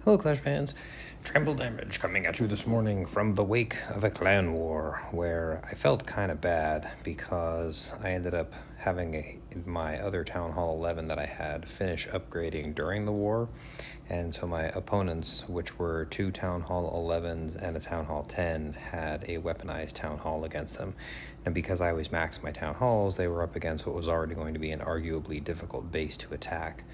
Hello, Clash fans. Trample damage coming at you this morning from the wake of a clan war where I felt kind of bad because I ended up having my other Town Hall 11 that I had finish upgrading during the war. And so my opponents, which were two Town Hall 11s and a Town Hall 10, had a weaponized Town Hall against them. And because I always maxed my Town Halls, they were up against what was already going to be an arguably difficult base to attack.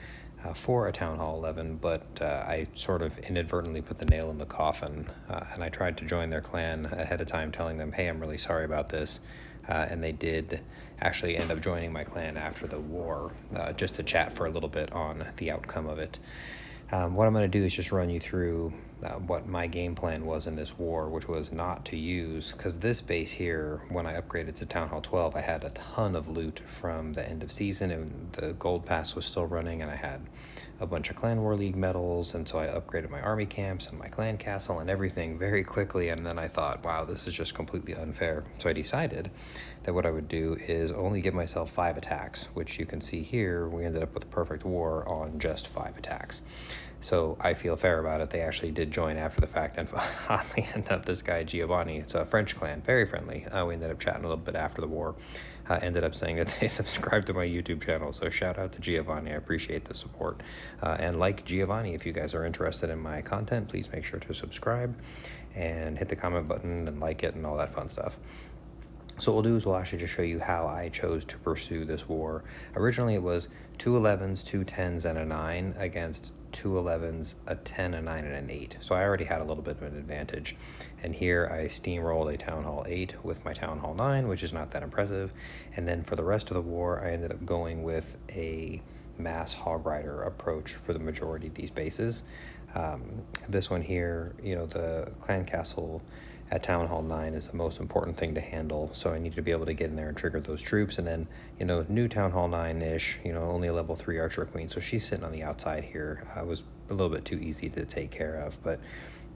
For a Town Hall 11, but I sort of inadvertently put the nail in the coffin, and I tried to join their clan ahead of time, telling them, hey, I'm really sorry about this, and they did actually end up joining my clan after the war, just to chat for a little bit on the outcome of it. What I'm going to do is just run you through what my game plan was in this war, which was not to use, because this base here, when I upgraded to Town Hall 12, I had a ton of loot from the end of season, and the gold pass was still running, and I had a bunch of Clan War League medals, and so I upgraded my army camps and my clan castle and everything very quickly, and then I thought, wow, this is just completely unfair. So I decided that what I would do is only give myself 5 attacks, which you can see here, we ended up with a perfect war on just 5 attacks. So I feel fair about it. They actually did join after the fact, and oddly enough, this guy Giovanni, it's a French clan, very friendly. We ended up chatting a little bit after the war. Ended up saying that they subscribed to my YouTube channel, so shout out to Giovanni. I appreciate the support. And like Giovanni, if you guys are interested in my content, please make sure to subscribe and hit the comment button and like it and all that fun stuff. So what we'll do is we'll actually just show you how I chose to pursue this war. Originally it was 2 11s, 2 10s, and a 9 against 2 11s, a 10, a 9, and an 8. So I already had a little bit of an advantage. And here I steamrolled a Town Hall 8 with my Town Hall 9, which is not that impressive. And then for the rest of the war, I ended up going with a mass hog rider approach for the majority of these bases. This one here, you know, the clan castle at Town Hall 9 is the most important thing to handle, so I need to be able to get in there and trigger those troops. And then, you know, new Town Hall 9-ish, you know, only a level 3 Archer Queen, so she's sitting on the outside here. Was a little bit too easy to take care of, but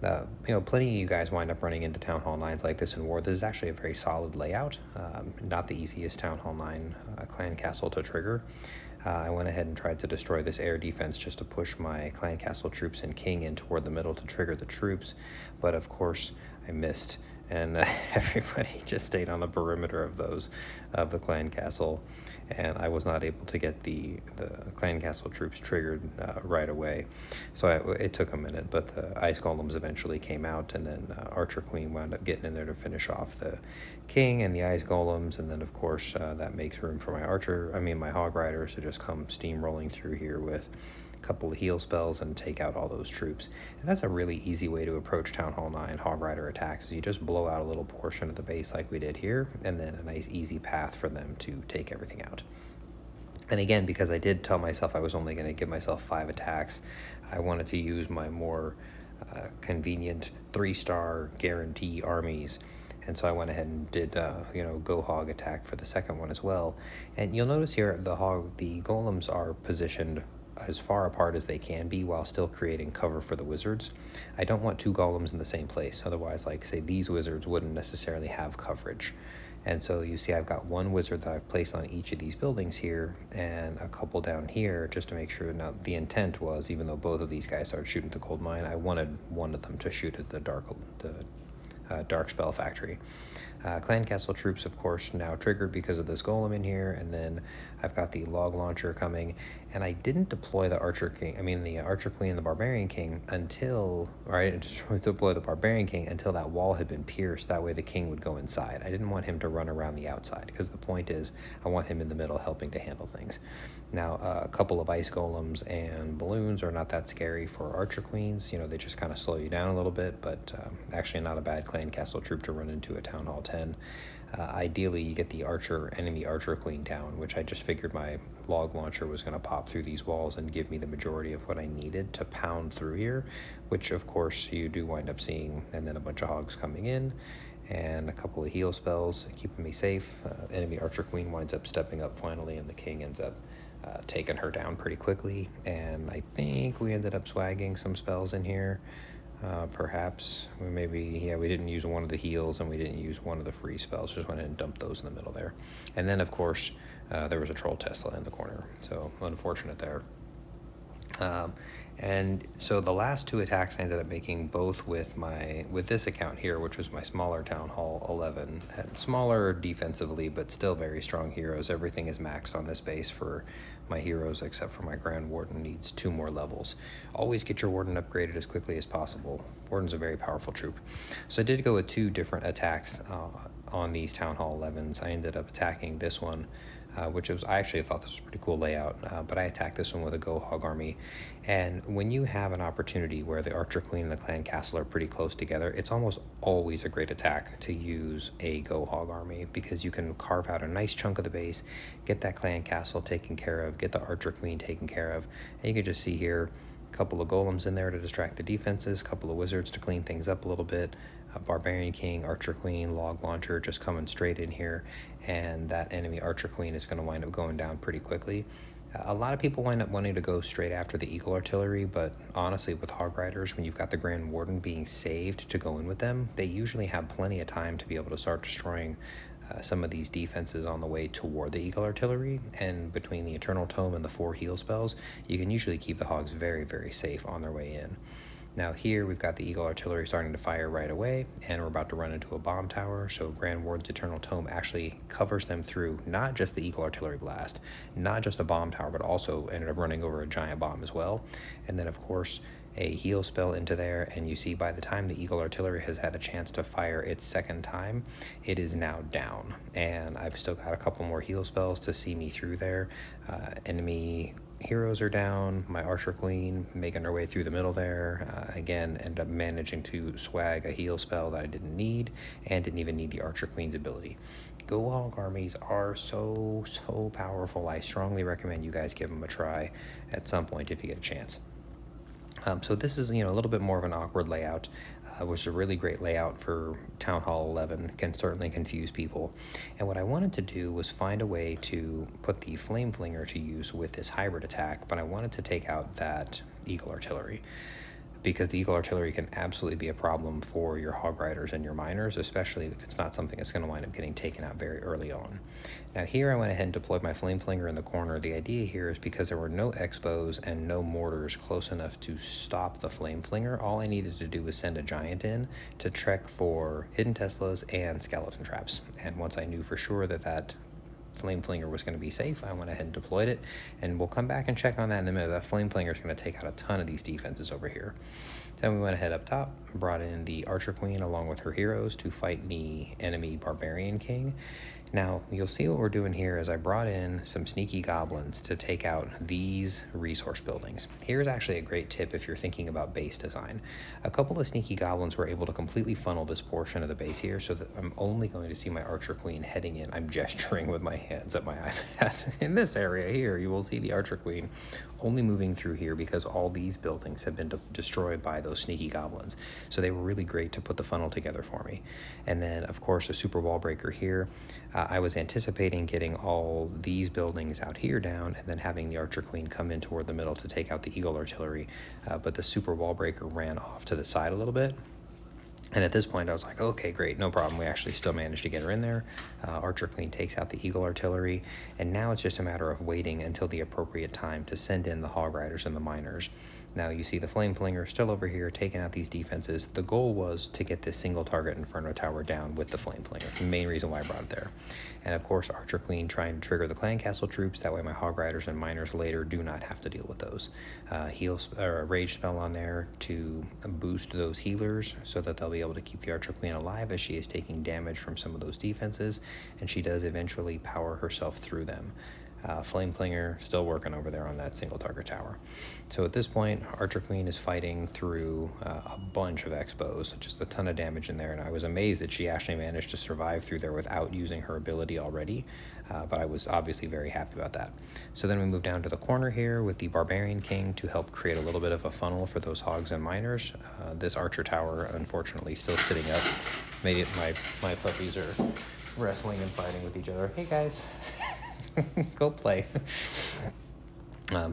you know, plenty of you guys wind up running into Town Hall 9s like this in war. This is actually a very solid layout, not the easiest Town Hall 9 clan castle to trigger. I went ahead and tried to destroy this air defense just to push my clan castle troops and king in toward the middle to trigger the troops, but of course I missed, and everybody just stayed on the perimeter of the clan castle, and I was not able to get the clan castle troops triggered right away. So it took a minute, but the ice golems eventually came out, and then Archer Queen wound up getting in there to finish off the king and the ice golems, and then of course that makes room for my hog riders to just come steamrolling through here with a couple of heal spells and take out all those troops. And that's a really easy way to approach Town Hall 9 hog rider attacks, is you just blow out a little portion of the base like we did here, and then a nice easy path for them to take everything out. And again, because I did tell myself I was only going to give myself 5 attacks, I wanted to use my more convenient 3-star guarantee armies. And so I went ahead and did, go hog attack for the second one as well. And you'll notice here the golems are positioned as far apart as they can be while still creating cover for the wizards. I don't want 2 golems in the same place, otherwise, like, say, these wizards wouldn't necessarily have coverage. And so you see I've got 1 wizard that I've placed on each of these buildings here, and a couple down here, just to make sure. Now, the intent was, even though both of these guys started shooting at the gold mine, I wanted one of them to shoot at the dark spell factory. Clan castle troops, of course, now triggered because of this golem in here, and then I've got the log launcher coming, and I didn't deploy the Archer Queen and the Barbarian King until that wall had been pierced. That way the king would go inside. I didn't want him to run around the outside, because the point is I want him in the middle helping to handle things. Now, a couple of ice golems and balloons are not that scary for Archer Queens. You know, they just kind of slow you down a little bit, but actually not a bad clan castle troop to run into a Town Hall 10. Ideally, you get the enemy Archer Queen down, which I just figured my log launcher was going to pop through these walls and give me the majority of what I needed to pound through here, which of course you do wind up seeing, and then a bunch of hogs coming in, and a couple of heal spells keeping me safe. Enemy Archer Queen winds up stepping up finally, and the king ends up taking her down pretty quickly, and I think we ended up swagging some spells in here. Perhaps we didn't use one of the heals, and we didn't use one of the free spells, just went ahead and dumped those in the middle there. And then of course there was a Troll Tesla in the corner, so unfortunate there. Um, and so the last two attacks I ended up making both with this account here, which was my smaller Town Hall 11, and smaller defensively, but still very strong heroes. Everything is maxed on this base for my heroes, except for my Grand Warden needs 2 more levels. Always get your Warden upgraded as quickly as possible. Warden's a very powerful troop. So I did go with 2 different attacks on these Town Hall 11s. I ended up attacking this one, which was, I actually thought this was a pretty cool layout, but I attacked this one with a Go Hog army. And when you have an opportunity where the Archer Queen and the Clan Castle are pretty close together, it's almost always a great attack to use a Go Hog army, because you can carve out a nice chunk of the base, get that Clan Castle taken care of, get the Archer Queen taken care of, and you can just see here, a couple of golems in there to distract the defenses, a couple of wizards to clean things up a little bit, Barbarian King, Archer Queen, Log Launcher just coming straight in here, and that enemy Archer Queen is going to wind up going down pretty quickly. A lot of people wind up wanting to go straight after the Eagle Artillery, but honestly with Hog Riders, when you've got the Grand Warden being saved to go in with them, they usually have plenty of time to be able to start destroying some of these defenses on the way toward the Eagle Artillery, and between the Eternal Tome and the 4 heal spells, you can usually keep the Hogs very, very safe on their way in. Now here we've got the Eagle Artillery starting to fire right away, and we're about to run into a bomb tower, so Grand Warden's Eternal Tome actually covers them through not just the Eagle Artillery blast, not just a bomb tower, but also ended up running over a giant bomb as well. And then of course a heal spell into there, and you see by the time the Eagle Artillery has had a chance to fire its second time, it is now down. And I've still got a couple more heal spells to see me through there. Enemy heroes are down, my Archer Queen making her way through the middle there. Again, ended up managing to swag a heal spell that I didn't need, and didn't even need the Archer Queen's ability. Go Hog armies are so powerful. I strongly recommend you guys give them a try at some point if you get a chance. So this is, a little bit more of an awkward layout, which is a really great layout for Town Hall 11, can certainly confuse people. And what I wanted to do was find a way to put the Flame Flinger to use with this hybrid attack, but I wanted to take out that Eagle Artillery, because the Eagle Artillery can absolutely be a problem for your Hog Riders and your Miners, especially if it's not something that's going to wind up getting taken out very early on. Now here I went ahead and deployed my Flame Flinger in the corner. The idea here is because there were no Expos and no mortars close enough to stop the Flame Flinger, all I needed to do was send a Giant in to check for Hidden Teslas and Skeleton Traps. And once I knew for sure that Flame Flinger was going to be safe, I went ahead and deployed it, and we'll come back and check on that in a minute. That Flame Flinger is going to take out a ton of these defenses over here. Then we went ahead up top, brought in the Archer Queen along with her heroes to fight the enemy Barbarian King. Now, you'll see what we're doing here is I brought in some sneaky goblins to take out these resource buildings. Here's actually a great tip if you're thinking about base design. A couple of sneaky goblins were able to completely funnel this portion of the base here, so that I'm only going to see my Archer Queen heading in. I'm gesturing with my hands at my iPad. In this area here, you will see the Archer Queen only moving through here because all these buildings have been destroyed by those sneaky goblins. So they were really great to put the funnel together for me. And then, of course, a super wall breaker here. I was anticipating getting all these buildings out here down and then having the Archer Queen come in toward the middle to take out the Eagle Artillery, but the super wall breaker ran off to the side a little bit. And at this point, I was like, okay, great, no problem. We actually still managed to get her in there. Archer Queen takes out the Eagle Artillery, and now it's just a matter of waiting until the appropriate time to send in the Hog Riders and the Miners. Now you see the Flame Flinger still over here taking out these defenses. The goal was to get this single target Inferno Tower down with the Flame Flinger. The main reason why I brought it there. And of course, Archer Queen trying to trigger the Clan Castle troops. That way my Hog Riders and Miners later do not have to deal with those. Rage spell on there to boost those healers so that they'll be able to keep the Archer Queen alive as she is taking damage from some of those defenses. And she does eventually power herself through them. Flame Flinger still working over there on that single target tower. So at this point, Archer Queen is fighting through a bunch of Expos, just a ton of damage in there, and I was amazed that she actually managed to survive through there without using her ability already, but I was obviously very happy about that. So then we move down to the corner here with the Barbarian King to help create a little bit of a funnel for those Hogs and Miners. This Archer Tower, unfortunately, still sitting up. Maybe my puppies are wrestling and fighting with each other. Hey guys. Go play.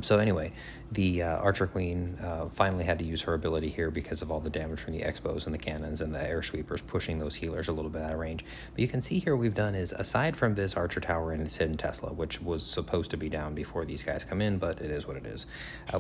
So anyway, the Archer Queen finally had to use her ability here because of all the damage from the Expos and the cannons and the air sweepers pushing those healers a little bit out of range. But you can see here we've done is, aside from this Archer Tower and this hidden Tesla, which was supposed to be down before these guys come in, but it is what it is,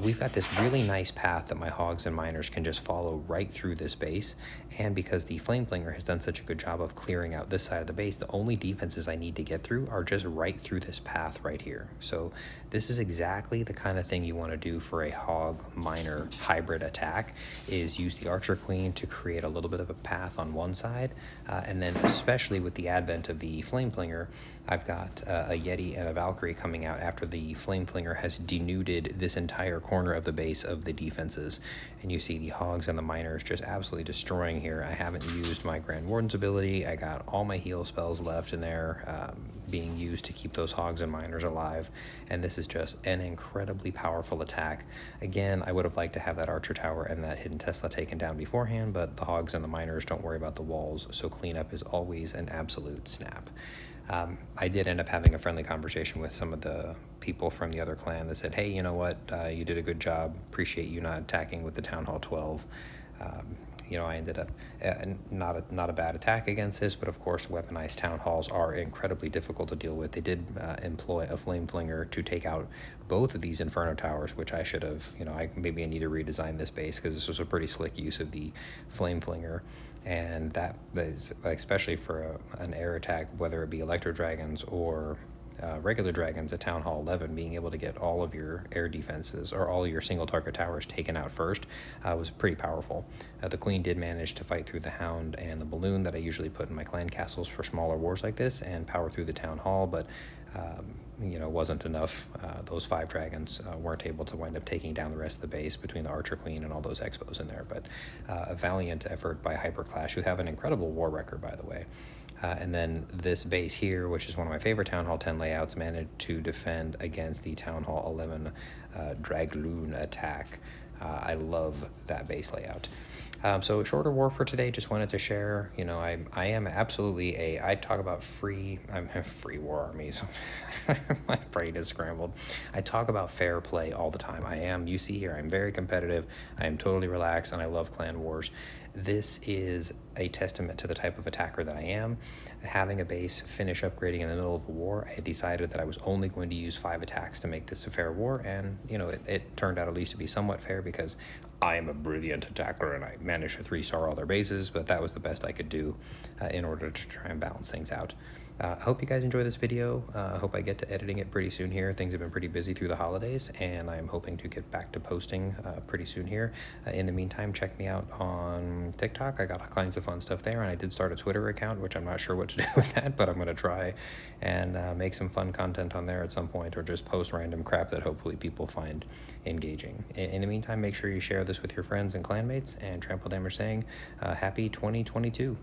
we've got this really nice path that my Hogs and Miners can just follow right through this base. And because the Flameflinger has done such a good job of clearing out this side of the base, the only defenses I need to get through are just right through this path right here. So this is exactly the kind of thing you want to do for a Hog Miner hybrid attack, is use the Archer Queen to create a little bit of a path on one side, and then especially with the advent of the Flameflinger, I've got a Yeti and a Valkyrie coming out after the Flameflinger has denuded this entire corner of the base of the defenses. And you see the Hogs and the Miners just absolutely destroying here. I haven't used my Grand Warden's ability. I got all my heal spells left in there, being used to keep those Hogs and Miners alive. And this is just an incredibly powerful attack. Again, I would have liked to have that Archer Tower and that hidden Tesla taken down beforehand, but the Hogs and the Miners don't worry about the walls, so cleanup is always an absolute snap. I did end up having a friendly conversation with some of the people from the other clan that said, hey, you know what, you did a good job, appreciate you not attacking with the Town Hall 12. I ended up not a bad attack against this, but of course weaponized town halls are incredibly difficult to deal with. They did employ a Flameflinger to take out both of these Inferno Towers, which I should have, maybe I need to redesign this base, because this was a pretty slick use of the Flameflinger. And that is, especially for an air attack, whether it be Electro Dragons or regular dragons at Town Hall 11, being able to get all of your air defenses or all of your single target towers taken out first was pretty powerful. The Queen did manage to fight through the Hound and the Balloon that I usually put in my clan castles for smaller wars like this and power through the Town Hall, but wasn't enough. Those 5 dragons weren't able to wind up taking down the rest of the base between the Archer Queen and all those Expos in there, but a valiant effort by Hyperclash, who have an incredible war record, by the way. And then this base here, which is one of my favorite Town Hall 10 layouts, managed to defend against the Town Hall 11 Dragloon attack. I love that base layout. So shorter war for today, just wanted to share, I am absolutely I talk about free war armies. My brain is scrambled. I talk about fair play all the time. You see here, I'm very competitive. I am totally relaxed, and I love clan wars. This is a testament to the type of attacker that I am. Having a base finish upgrading in the middle of a war, I had decided that I was only going to use 5 attacks to make this a fair war, and it turned out at least to be somewhat fair, because I am a brilliant attacker and I managed to 3-star all their bases, but that was the best I could do in order to try and balance things out. I hope you guys enjoy this video. I hope I get to editing it pretty soon here. Things have been pretty busy through the holidays, and I'm hoping to get back to posting pretty soon here. In the meantime, check me out on TikTok. I got all kinds of fun stuff there, and I did start a Twitter account, which I'm not sure what to do with that, but I'm going to try and make some fun content on there at some point, or just post random crap that hopefully people find engaging. In the meantime, make sure you share this with your friends and clanmates, and Trample Damage saying, happy 2022.